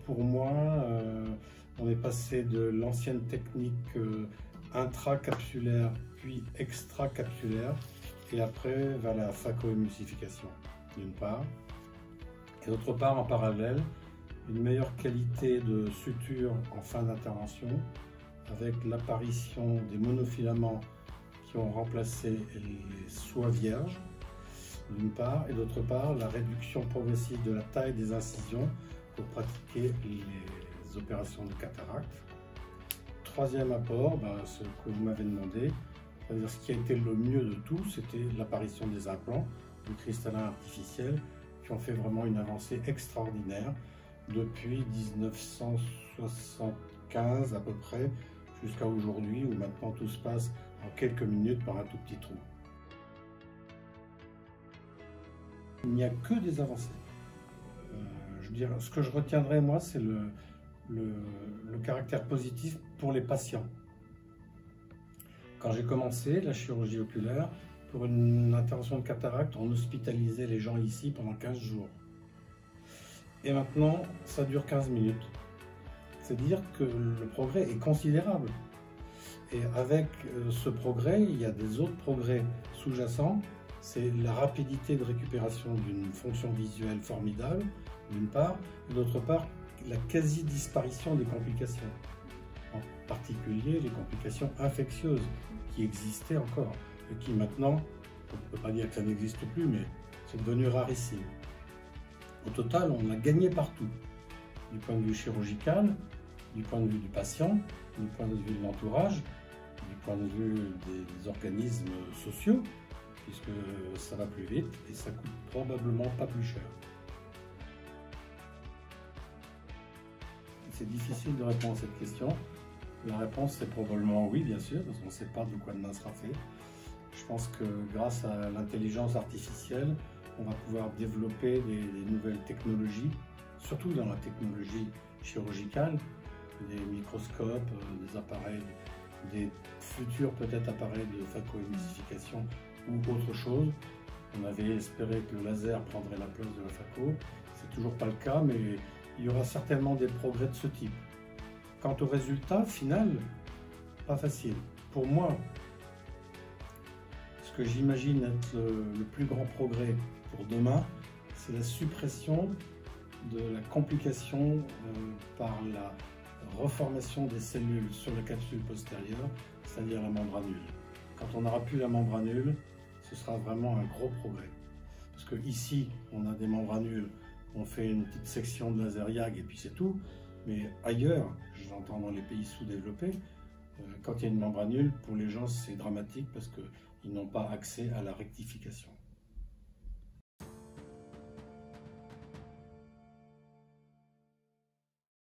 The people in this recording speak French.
pour moi, on est passé de l'ancienne technique intracapsulaire puis extracapsulaire et après vers la phacoémulsification d'une part, et d'autre part en parallèle une meilleure qualité de suture en fin d'intervention avec l'apparition des monofilaments qui ont remplacé les soies vierges d'une part, et d'autre part la réduction progressive de la taille des incisions pour pratiquer les opérations de cataracte. Troisième apport, ce que vous m'avez demandé, c'est-à-dire ce qui a été le mieux de tout, c'était l'apparition des implants, de cristallins artificiels, qui ont fait vraiment une avancée extraordinaire depuis 1975 à peu près, jusqu'à aujourd'hui, où maintenant tout se passe en quelques minutes par un tout petit trou. Il n'y a que des avancées. Je veux dire, ce que je retiendrai, moi, c'est le caractère positif pour les patients. Quand j'ai commencé la chirurgie oculaire, pour une intervention de cataracte, on hospitalisait les gens ici pendant 15 jours. Et maintenant, ça dure 15 minutes. C'est-à-dire que le progrès est considérable. Et avec ce progrès, il y a des autres progrès sous-jacents. C'est la rapidité de récupération d'une fonction visuelle formidable, d'une part, et d'autre part, la quasi-disparition des complications. En particulier, les complications infectieuses qui existaient encore, et qui maintenant, on ne peut pas dire que ça n'existe plus, mais c'est devenu rarissime. Au total, on a gagné partout, du point de vue chirurgical, du point de vue du patient, du point de vue de l'entourage, du point de vue des organismes sociaux, puisque ça va plus vite et ça coûte probablement pas plus cher. C'est difficile de répondre à cette question. La réponse c'est probablement oui, bien sûr, parce qu'on ne sait pas de quoi demain sera fait. Je pense que grâce à l'intelligence artificielle, on va pouvoir développer des nouvelles technologies, surtout dans la technologie chirurgicale, des microscopes, des appareils, des futurs peut-être appareils de phacoémulsification ou autre chose. On avait espéré que le laser prendrait la place de la phaco, c'est toujours pas le cas, mais il y aura certainement des progrès de ce type. Quant au résultat final, pas facile. Pour moi, ce que j'imagine être le plus grand progrès pour demain, c'est la suppression de la complication par la reformation des cellules sur la capsule postérieure, c'est-à-dire la membranule. Quand on n'aura plus la membranule, ce sera vraiment un gros progrès. Parce que ici, on a des membranules, on fait une petite section de laser YAG et puis c'est tout. Mais ailleurs, j'entends dans les pays sous-développés, quand il y a une membranule, pour les gens c'est dramatique parce qu'ils n'ont pas accès à la rectification.